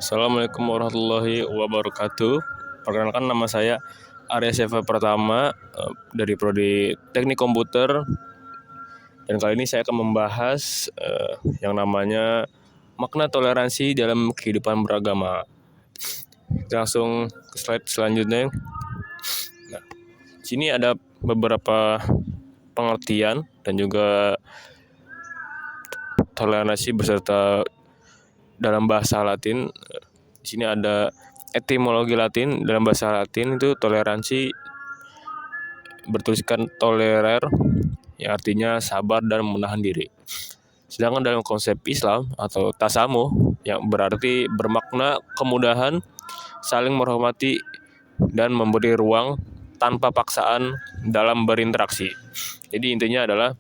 Assalamualaikum warahmatullahi wabarakatuh. Perkenalkan, nama saya Arya Seva Pratama dari Prodi Teknik Komputer, dan kali ini saya akan membahas yang namanya makna toleransi dalam kehidupan beragama. Kita langsung ke slide selanjutnya. Nah, sini ada beberapa pengertian dan juga toleransi beserta dalam bahasa Latin. Di sini ada etimologi Latin. Dalam bahasa Latin itu toleransi bertuliskan tolerer, yang artinya sabar dan menahan diri. Sedangkan dalam konsep Islam atau tasamuh, yang berarti bermakna kemudahan, saling menghormati dan memberi ruang tanpa paksaan dalam berinteraksi. Jadi intinya adalah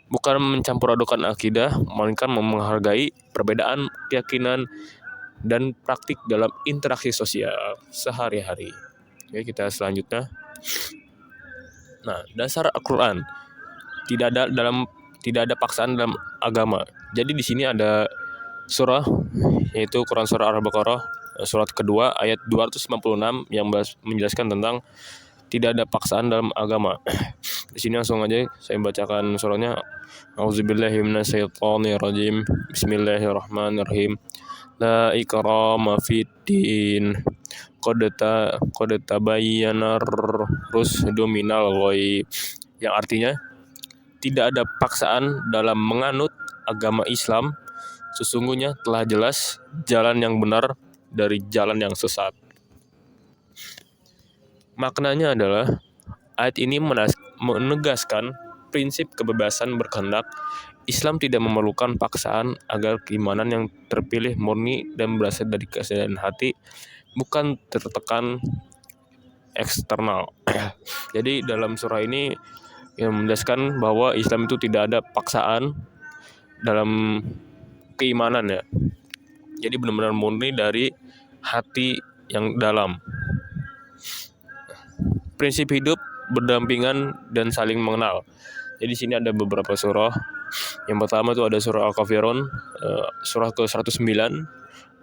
bukan mencampur adukan akidah, melainkan menghargai perbedaan keyakinan dan praktik dalam interaksi sosial sehari-hari. Oke, kita selanjutnya. Nah, dasar Al-Quran, tidak ada paksaan dalam agama. Jadi di sini ada surah, yaitu Quran surah Al-Baqarah surat kedua ayat 296 yang menjelaskan tentang tidak ada paksaan dalam agama. Di sini langsung aja saya bacakan surahnya. Auzubillahi minasyaitonirrajim. Bismillahirrahmanirrahim. La ikrama fiddin. Qad tabayyana rusdu minal ghayy. Yang artinya tidak ada paksaan dalam menganut agama Islam. Sesungguhnya telah jelas jalan yang benar dari jalan yang sesat. Maknanya adalah ayat ini menegaskan prinsip kebebasan berkehendak. Islam tidak memerlukan paksaan agar keimanan yang terpilih murni dan berasal dari kesadaran hati, bukan tertekan eksternal. Jadi dalam surah ini yang menjelaskan bahwa Islam itu tidak ada paksaan dalam keimanan ya. Jadi benar-benar murni dari hati yang dalam. Prinsip hidup berdampingan dan saling mengenal. Jadi di sini ada beberapa surah. Yang pertama itu ada surah Al-Kafirun, surah ke-109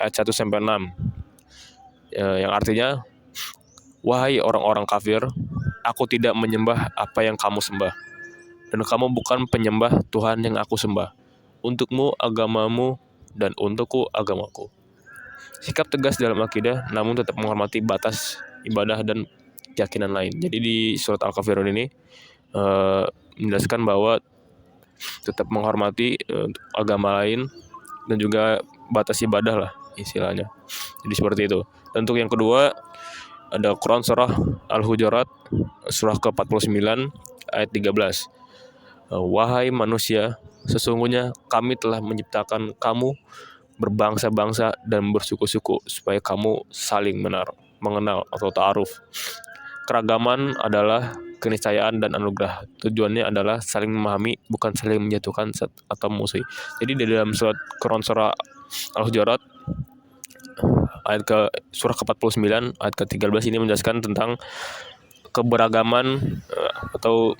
ayat 1 sampai 6. Yang artinya, wahai orang-orang kafir, aku tidak menyembah apa yang kamu sembah, dan kamu bukan penyembah Tuhan yang aku sembah. Untukmu agamamu dan untukku agamaku. Sikap tegas dalam akidah, namun tetap menghormati batas ibadah dan keyakinan lain. Jadi di surat Al-Kafirun ini menjelaskan bahwa tetap menghormati agama lain dan juga batas ibadah lah istilahnya. Jadi seperti itu. Dan untuk yang kedua ada Quran surah Al-Hujurat surah ke-49 ayat 13. Wahai manusia, sesungguhnya kami telah menciptakan kamu berbangsa-bangsa dan bersuku-suku supaya kamu saling mengenal atau ta'aruf. Keragaman adalah keniscayaan dan anugerah. Tujuannya adalah saling memahami, bukan saling menjatuhkan atau musuhi. Jadi di dalam surat Quran surah Al-Hujurat surah ke-49 ayat ke-13 ini menjelaskan tentang keberagaman atau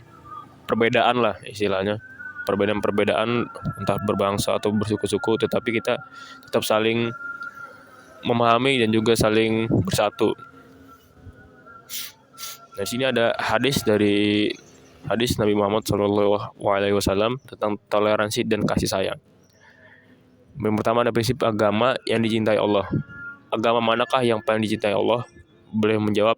perbedaan lah istilahnya. Perbedaan entah berbangsa atau bersuku-suku, tetapi kita tetap saling memahami dan juga saling bersatu. Nah, sini ada hadis Nabi Muhammad SAW tentang toleransi dan kasih sayang. Yang pertama ada prinsip agama yang dicintai Allah. Agama manakah yang paling dicintai Allah? Beliau menjawab,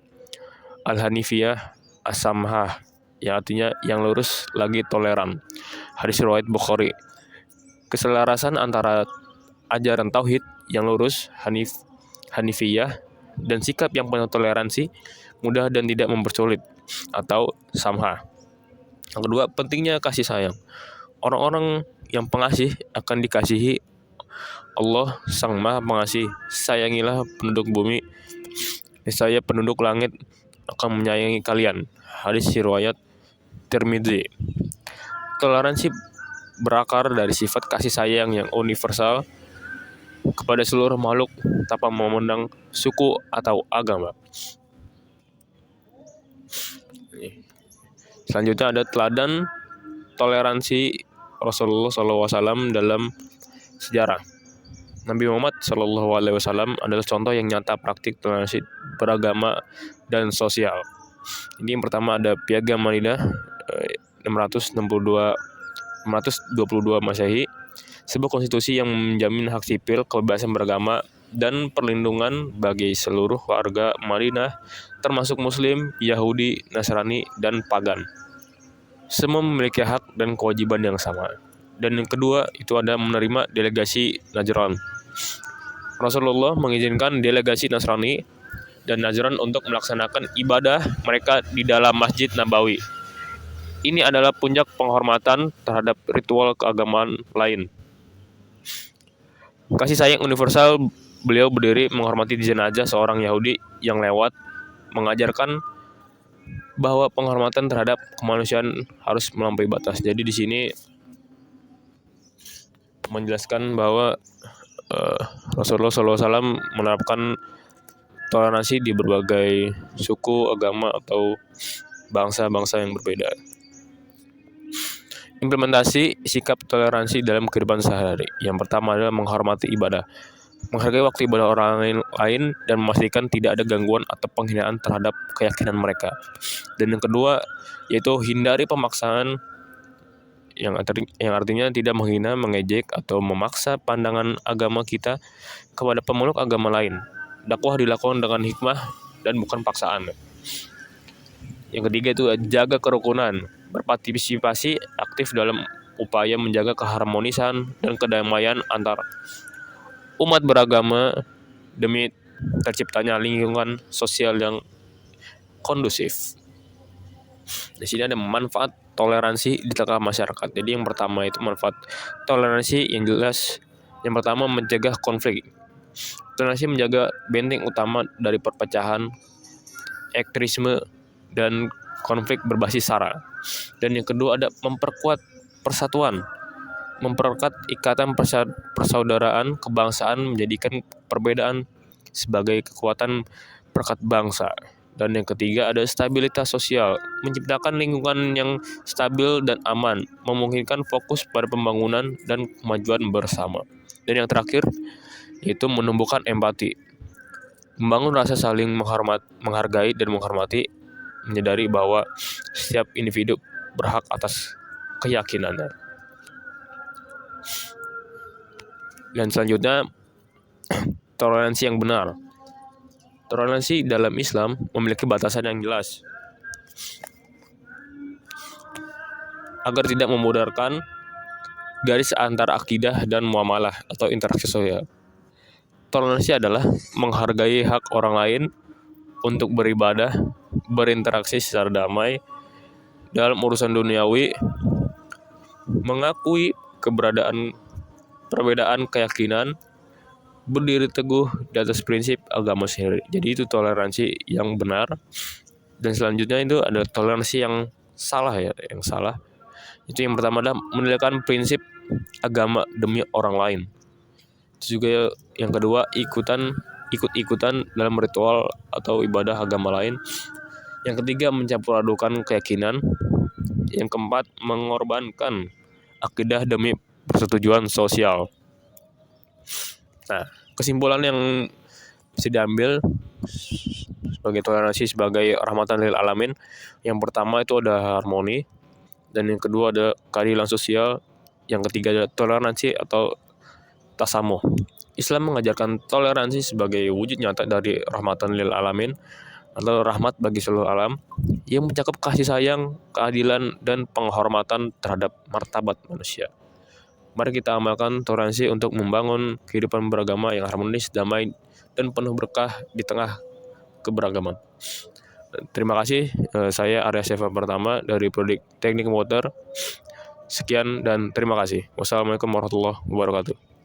Al-Hanifiyah As-Samhah, yang artinya yang lurus lagi toleran. Hadis riwayat Bukhari. Keselarasan antara ajaran tauhid yang lurus Hanifiyah dan sikap yang penuh toleransi, mudah dan tidak mempersulit, atau samha. Yang kedua, pentingnya kasih sayang. Orang-orang yang pengasih akan dikasihi Allah Sang Maha Pengasih. Sayangilah penduduk bumi, niscaya penduduk langit akan menyayangi kalian. Hadis riwayat Tirmidzi. Toleransi berakar dari sifat kasih sayang yang universal kepada seluruh makhluk tanpa memandang suku atau agama. Selanjutnya ada teladan toleransi Rasulullah SAW dalam sejarah. Nabi Muhammad SAW adalah contoh yang nyata praktik toleransi beragama dan sosial. Ini yang pertama ada Piagam Madinah 622 Masehi, sebuah konstitusi yang menjamin hak sipil, kebebasan beragama, dan perlindungan bagi seluruh warga Madinah, termasuk Muslim, Yahudi, Nasrani, dan Pagan. Semua memiliki hak dan kewajiban yang sama. Dan yang kedua itu ada menerima delegasi Najran. Rasulullah mengizinkan delegasi Nasrani dan Najran untuk melaksanakan ibadah mereka di dalam Masjid Nabawi. Ini adalah puncak penghormatan terhadap ritual keagamaan lain. Kasih sayang universal, beliau berdiri menghormati jenazah seorang Yahudi yang lewat, mengajarkan bahwa penghormatan terhadap kemanusiaan harus melampaui batas. Jadi di sini menjelaskan bahwa Rasulullah SAW menerapkan toleransi di berbagai suku, agama, atau bangsa-bangsa yang berbeda. Implementasi sikap toleransi dalam kehidupan sehari-hari. Yang pertama adalah menghormati ibadah. Menghargai waktu ibadah orang lain dan memastikan tidak ada gangguan atau penghinaan terhadap keyakinan mereka. Dan yang kedua yaitu hindari pemaksaan yang artinya tidak menghina, mengejek, atau memaksa pandangan agama kita kepada pemeluk agama lain. Dakwah dilakukan dengan hikmah dan bukan paksaan. Yang ketiga itu jaga kerukunan, berpartisipasi aktif dalam upaya menjaga keharmonisan dan kedamaian antar umat beragama demi terciptanya lingkungan sosial yang kondusif. Di sini ada manfaat toleransi di tengah masyarakat. Jadi yang pertama itu manfaat toleransi yang jelas. Yang pertama mencegah konflik. Toleransi menjaga benteng utama dari perpecahan, ekstremisme, dan konflik berbasis sara. Dan yang kedua ada memperkuat persatuan, mempererat ikatan persaudaraan kebangsaan, menjadikan perbedaan sebagai kekuatan perekat bangsa. Dan yang ketiga ada stabilitas sosial, menciptakan lingkungan yang stabil dan aman, memungkinkan fokus pada pembangunan dan kemajuan bersama. Dan yang terakhir yaitu menumbuhkan empati, membangun rasa saling menghargai dan menghormati, menyadari bahwa setiap individu berhak atas keyakinannya. Dan selanjutnya toleransi yang benar. Toleransi dalam Islam memiliki batasan yang jelas agar tidak memudarkan garis antara akidah dan muamalah atau interaksi sosial. Toleransi adalah menghargai hak orang lain untuk beribadah, berinteraksi secara damai dalam urusan duniawi, mengakui perbedaan keyakinan, berdiri teguh di atas prinsip agama sendiri. Jadi itu toleransi yang benar. Dan selanjutnya itu ada toleransi yang salah ya, yang salah. Itu yang pertama adalah menegakkan prinsip agama demi orang lain. Itu juga yang kedua ikut-ikutan dalam ritual atau ibadah agama lain. Yang ketiga mencampur adukan keyakinan. Yang keempat mengorbankan akidah demi persetujuan sosial. Nah, kesimpulan yang bisa diambil sebagai toleransi sebagai rahmatan lil alamin, yang pertama itu ada harmoni, dan yang kedua ada keadilan sosial, yang ketiga ada toleransi atau tasamuh. Islam mengajarkan toleransi sebagai wujud nyata dari rahmatan lil alamin atau rahmat bagi seluruh alam yang mencakup kasih sayang, keadilan, dan penghormatan terhadap martabat manusia. Mari kita amalkan toleransi untuk membangun kehidupan beragama yang harmonis, damai, dan penuh berkah di tengah keberagaman. Terima kasih, saya Arya Sefa pertama dari Prodi Teknik Komputer. Sekian dan terima kasih. Wassalamualaikum warahmatullahi wabarakatuh.